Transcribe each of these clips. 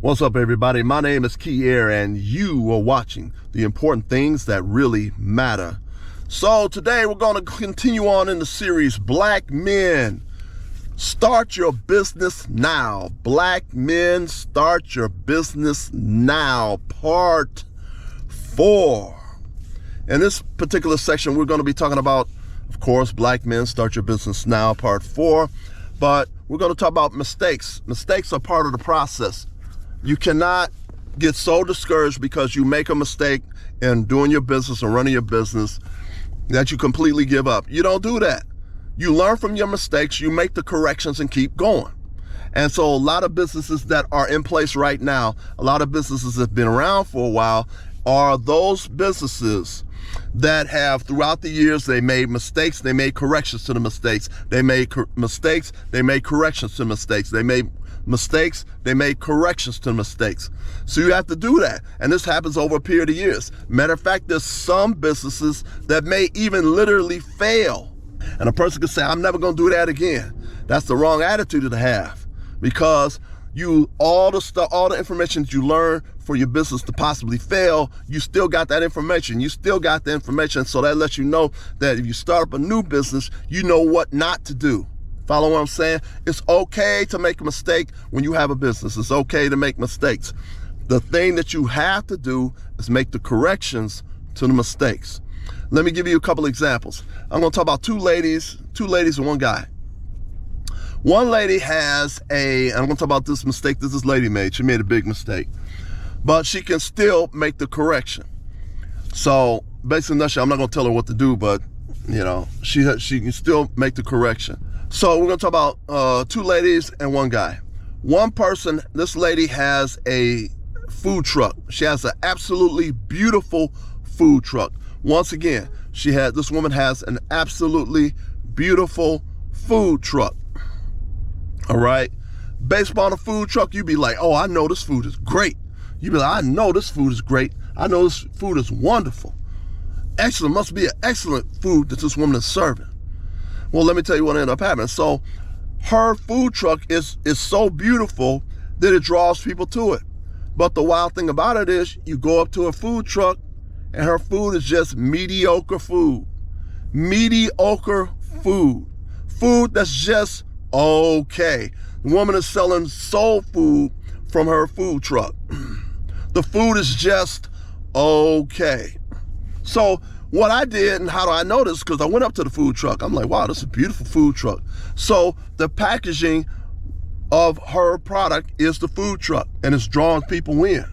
What's up, everybody? My name is Kier, and you are watching the important things that really matter. So today we're going to continue on in the series, Black Men, Start Your Business Now. Black Men, Start Your Business Now, Part 4. In this particular section, we're going to be talking about, of course, Black Men, Start Your Business Now, Part 4. But we're going to talk about mistakes. Mistakes are part of the process. You cannot get so discouraged because you make a mistake in doing your business or running your business that you completely give up. You don't do that. You learn from your mistakes, you make the corrections and keep going. And so a lot of businesses that are in place right now, a lot of businesses that have been around for a while, are those businesses that have throughout the years, they made mistakes, they made corrections to the mistakes. They made mistakes, they made corrections to mistakes. They made mistakes, they made corrections to mistakes. So you have to do that. And this happens over a period of years. Matter of fact, there's some businesses that may even literally fail. And a person could say, I'm never going to do that again. That's the wrong attitude to have, because all the information that you learn for your business to possibly fail, you still got that information. You still got the information. So that lets you know that if you start up a new business, you know what not to do. Follow what I'm saying? It's okay to make a mistake when you have a business. It's okay to make mistakes. The thing that you have to do is make the corrections to the mistakes. Let me give you a couple examples. I'm going to talk about two ladies and one guy. One lady I'm going to talk about this mistake that this lady made. She made a big mistake, but she can still make the correction. So basically, I'm not going to tell her what to do, but she can still make the correction. So we're going to talk about two ladies and one guy. One person, this lady has a food truck. She has an absolutely beautiful food truck. Once again, this woman has an absolutely beautiful food truck. All right. Based upon a food truck, you'd be like, oh, I know this food is great. You'd be like, I know this food is great. I know this food is wonderful. Excellent. Must be an excellent food that this woman is serving. Well, let me tell you what ended up happening. So her food truck is so beautiful that it draws people to it. But the wild thing about it is you go up to her food truck and her food is just mediocre food. Mediocre food. Food that's just okay. The woman is selling soul food from her food truck. The food is just okay. So what I did, and how do I know this? Because I went up to the food truck. I'm like, wow, this is a beautiful food truck. So the packaging of her product is the food truck, and it's drawing people in.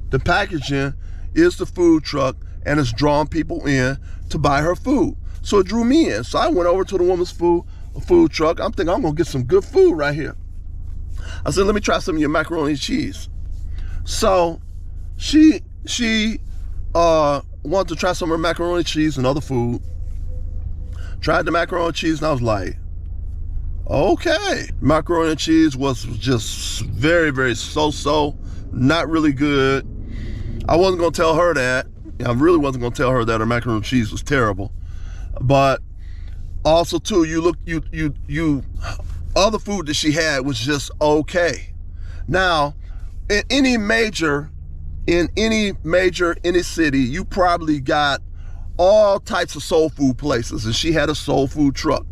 The packaging is the food truck, and it's drawing people in to buy her food. So it drew me in. So I went over to the woman's food truck. I'm thinking, I'm going to get some good food right here. I said, let me try some of your macaroni and cheese. So she wanted to try some of her macaroni and cheese and other food. Tried the macaroni and cheese, and I was like, okay. Macaroni and cheese was just very, very so-so, not really good. I wasn't going to tell her that. I really wasn't going to tell her that her macaroni and cheese was terrible. But also, too, other food that she had was just okay. Now, in any city, you probably got all types of soul food places, and she had a soul food truck.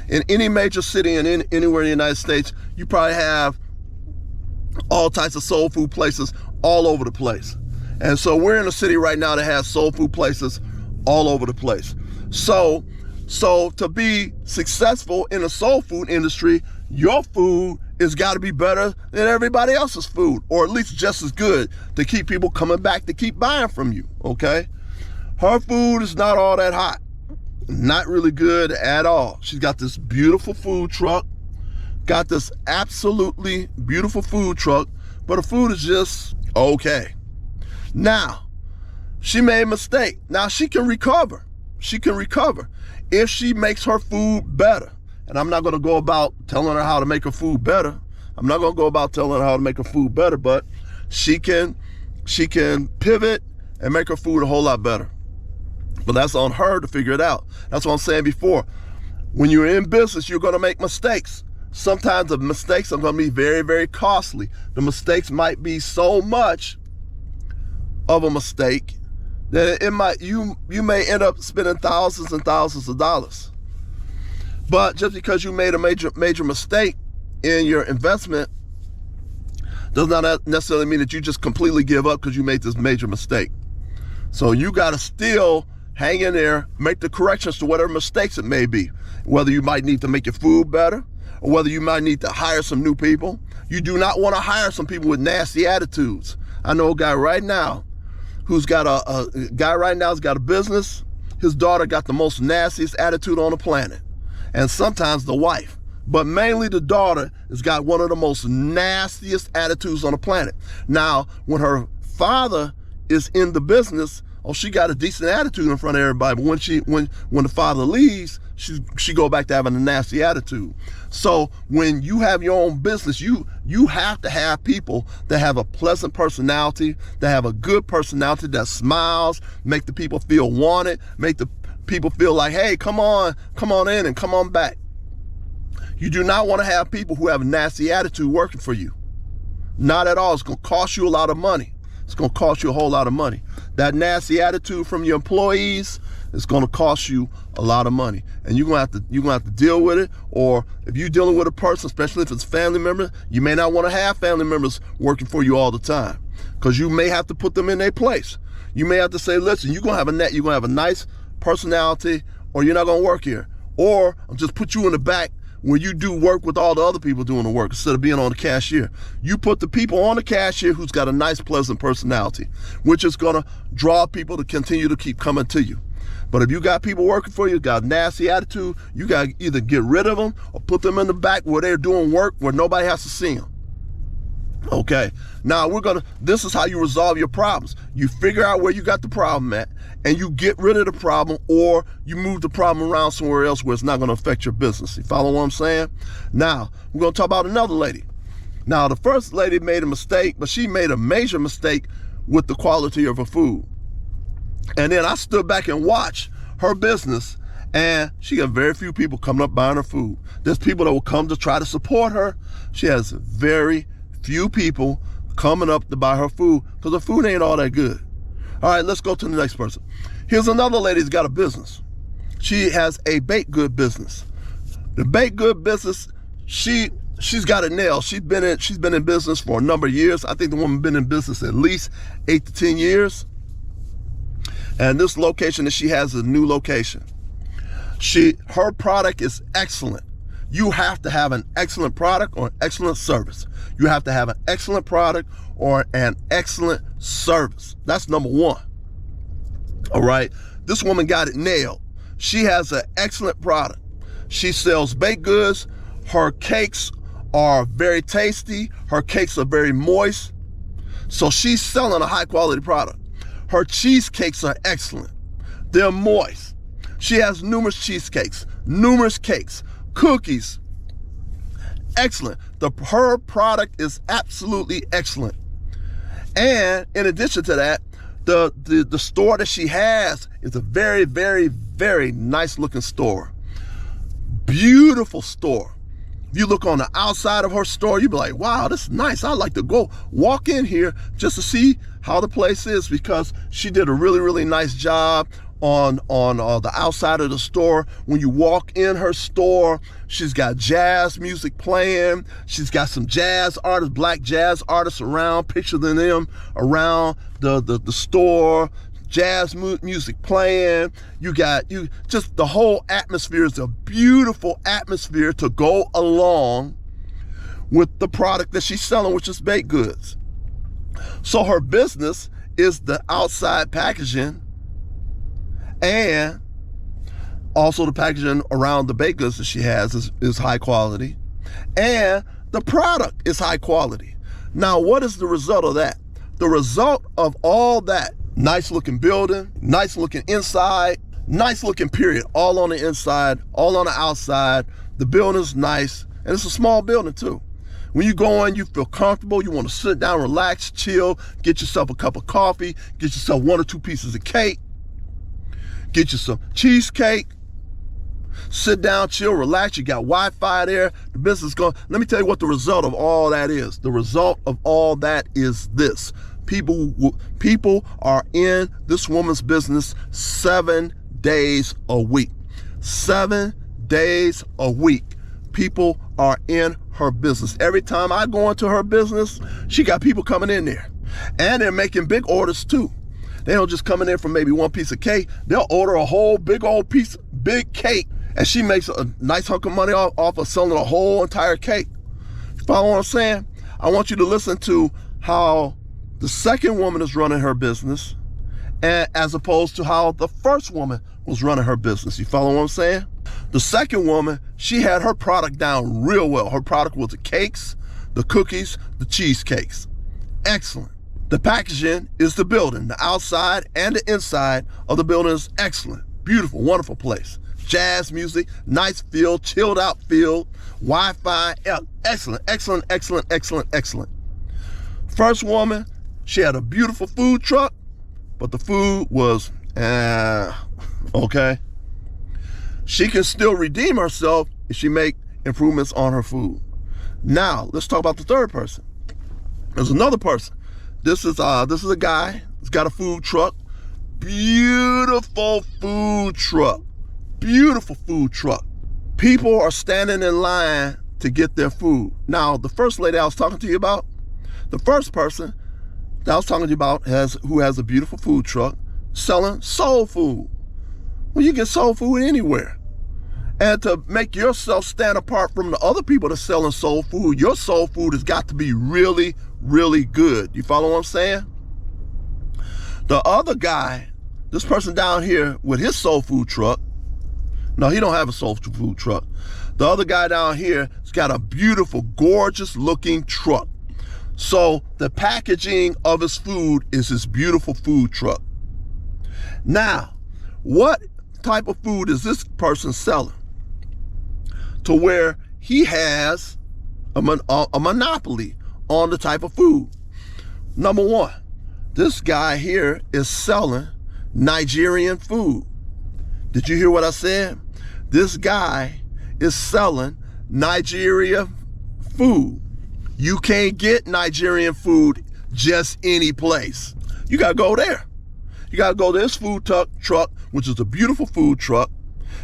In any major city and anywhere in the United States, you probably have all types of soul food places all over the place. And so we're in a city right now that has soul food places all over the place. So to be successful in the soul food industry, your food has got to be better than everybody else's food, or at least just as good, to keep people coming back to keep buying from you, okay? Her food is not all that hot. Not really good at all. She's got this beautiful food truck, got this absolutely beautiful food truck, but her food is just okay. Now, she made a mistake. Now, she can recover. She can recover if she makes her food better. And I'm not going to go about telling her how to make her food better. I'm not going to go about telling her how to make her food better, but she can pivot and make her food a whole lot better. But that's on her to figure it out. That's what I'm saying before. When you're in business, you're going to make mistakes. sometimes the mistakes are going to be very, very costly. The mistakes might be so much of a mistake that you may end up spending thousands and thousands of dollars. But just because you made a major mistake in your investment does not necessarily mean that you just completely give up because you made this major mistake. So you got to still hang in there, make the corrections to whatever mistakes it may be. Whether you might need to make your food better, or whether you might need to hire some new people. You do not want to hire some people with nasty attitudes. I know a guy right now who's got who's got a business. His daughter got the most nastiest attitude on the planet. And sometimes the wife, but mainly the daughter has got one of the most nastiest attitudes on the planet. Now, when her father is in the business, she got a decent attitude in front of everybody. But when the father leaves, she go back to having a nasty attitude. So when you have your own business, you have to have people that have a pleasant personality, that have a good personality, that smiles, make the people feel wanted, make the people feel like, hey, come on in and come on back. You do not want to have people who have a nasty attitude working for you. Not at all. It's going to cost you a lot of money. It's going to cost you a whole lot of money. That nasty attitude from your employees is going to cost you a lot of money, and you're going to have to deal with it. Or if you're dealing with a person, especially if it's a family member, you may not want to have family members working for you all the time because you may have to put them in their place. You may have to say, listen, you're going to have a nice personality, or you're not going to work here, or I'll just put you in the back when you do work with all the other people doing the work instead of being on the cashier. You put the people on the cashier who's got a nice, pleasant personality, which is going to draw people to continue to keep coming to you. But if you got people working for you, got a nasty attitude, you got to either get rid of them or put them in the back where they're doing work where nobody has to see them. Okay, now this is how you resolve your problems. You figure out where you got the problem at, and you get rid of the problem, or you move the problem around somewhere else where it's not going to affect your business. You follow what I'm saying? Now, we're going to talk about another lady. Now, the first lady made a mistake, but she made a major mistake with the quality of her food. And then I stood back and watched her business, and she got very few people coming up buying her food. There's people that will come to try to support her. She has very few people coming up to buy her food because her food ain't all that good. All right, let's go to the next person. Here's another lady who's got a business. She has a baked good business. The baked good business, she's got it nailed. She's been in business for a number of years. I think the woman been in business at least 8 to 10 years. And this location that she has is a new location. Her product is excellent. You have to have an excellent product or an excellent service. You have to have an excellent product or an excellent service. That's number one. All right. This woman got it nailed. She has an excellent product. She sells baked goods. Her cakes are very tasty. Her cakes are very moist. So she's selling a high quality product. Her cheesecakes are excellent. They're moist. She has numerous cheesecakes, numerous cakes, cookies. Excellent. Her product is absolutely excellent. And in addition to that, the store that she has is a very, very, very nice looking store. Beautiful store. If you look on the outside of her store, you'll be like, wow, this is nice. I'd like to go walk in here just to see how the place is, because she did a really, really nice job on the outside of the store. When you walk in her store, she's got jazz music playing. She's got some jazz artists, black jazz artists around, picturing them around the store, jazz music playing. Just the whole atmosphere is a beautiful atmosphere to go along with the product that she's selling, which is baked goods. So her business is the outside packaging, and also the packaging around the baked goods that she has is high quality, and the product is high quality. Now, what is the result of that? The result of all that, nice looking building, nice looking inside, nice looking period, all on the inside, all on the outside. The building's nice, and it's a small building too. When you go in, you feel comfortable. You want to sit down, relax, chill, get yourself a cup of coffee, get yourself 1 or 2 pieces of cake, get you some cheesecake. Sit down, chill, relax. You got Wi-Fi there. The business is going. Let me tell you what the result of all that is. The result of all that is this. People are in this woman's business 7 days a week. 7 days a week. People are in her business. Every time I go into her business, she got people coming in there. And they're making big orders too. They don't just come in there for maybe one piece of cake. They'll order a whole big cake, and she makes a nice hunk of money off of selling a whole entire cake. You follow what I'm saying? I want you to listen to how the second woman is running her business, and as opposed to how the first woman was running her business. You follow what I'm saying? The second woman, she had her product down real well. Her product was the cakes, the cookies, the cheesecakes. Excellent. The packaging is the building. The outside and the inside of the building is excellent. Beautiful, wonderful place. Jazz music, nice feel, chilled out feel, Wi-Fi, excellent, excellent, excellent, excellent, excellent. First woman, she had a beautiful food truck, but the food was, okay. She can still redeem herself if she make improvements on her food. Now, let's talk about the third person. There's another person. This is a guy. He's got a food truck. Beautiful food truck. Beautiful food truck. People are standing in line to get their food. Now, the first lady I was talking to you about, the first person that I was talking to you about who has a beautiful food truck selling soul food. Well, you get soul food anywhere. And to make yourself stand apart from the other people that are selling soul food, your soul food has got to be really, really good. You follow what I'm saying? The other guy, this person down here with his soul food truck, no, he don't have a soul food truck. The other guy down here has got a beautiful, gorgeous looking truck. So the packaging of his food is his beautiful food truck. Now, what type of food is this person selling to where he has a monopoly on the type of food? Number one, this guy here is selling Nigerian food. Did you hear what I said? This guy is selling Nigeria food. You can't get Nigerian food just any place. You gotta go there. You gotta go to this food truck, which is a beautiful food truck.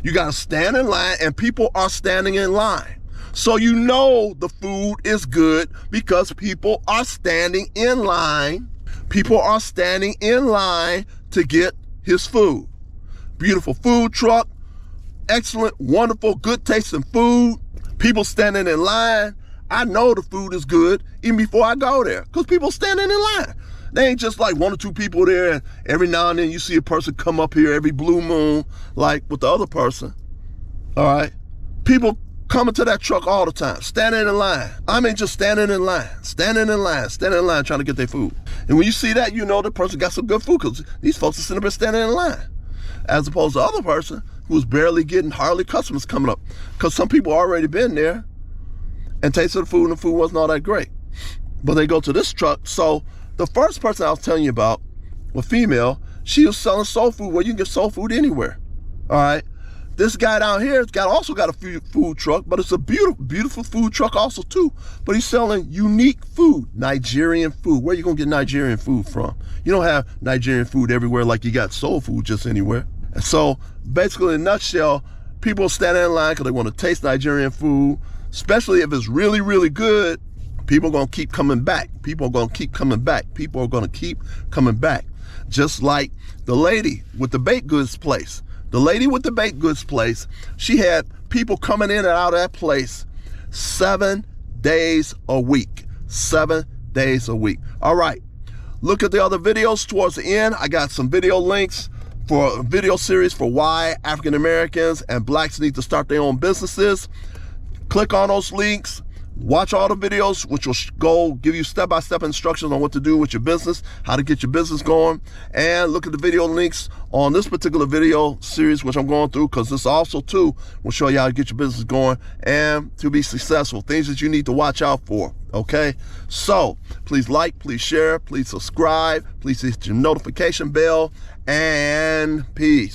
You gotta stand in line, and people are standing in line. So you know the food is good because people are standing in line. People are standing in line to get his food. Beautiful food truck, excellent, wonderful, good tasting food. People standing in line. I know the food is good even before I go there because people standing in line. They ain't just like one or two people there, and every now and then you see a person come up here every blue moon like with the other person. All right? People coming to that truck all the time, standing in line. I mean, just standing in line trying to get their food. And when you see that, you know the person got some good food because these folks are sitting there standing in line. As opposed to the other person who's barely getting hardly customers coming up because some people already been there and tasted the food, and the food wasn't all that great. But they go to this truck. So the first person I was telling you about, a female, she was selling soul food where you can get soul food anywhere. All right. This guy down here has also got a food truck, but it's a beautiful, beautiful food truck also too. But he's selling unique food, Nigerian food. Where you gonna get Nigerian food from? You don't have Nigerian food everywhere like you got soul food just anywhere. And so basically in a nutshell, people standing in line because they want to taste Nigerian food, especially if it's really, really good. People are going to keep coming back. People are going to keep coming back. People are going to keep coming back. Just like the lady with the baked goods place. The lady with the baked goods place, she had people coming in and out of that place 7 days a week. 7 days a week. All right. Look at the other videos towards the end. I got some video links for a video series for why African Americans and blacks need to start their own businesses. Click on those links. Watch all the videos, which will give you step-by-step instructions on what to do with your business, how to get your business going, and look at the video links on this particular video series, which I'm going through, because this also, too, will show you how to get your business going and to be successful, things that you need to watch out for, okay? So, please like, please share, please subscribe, please hit your notification bell, and peace.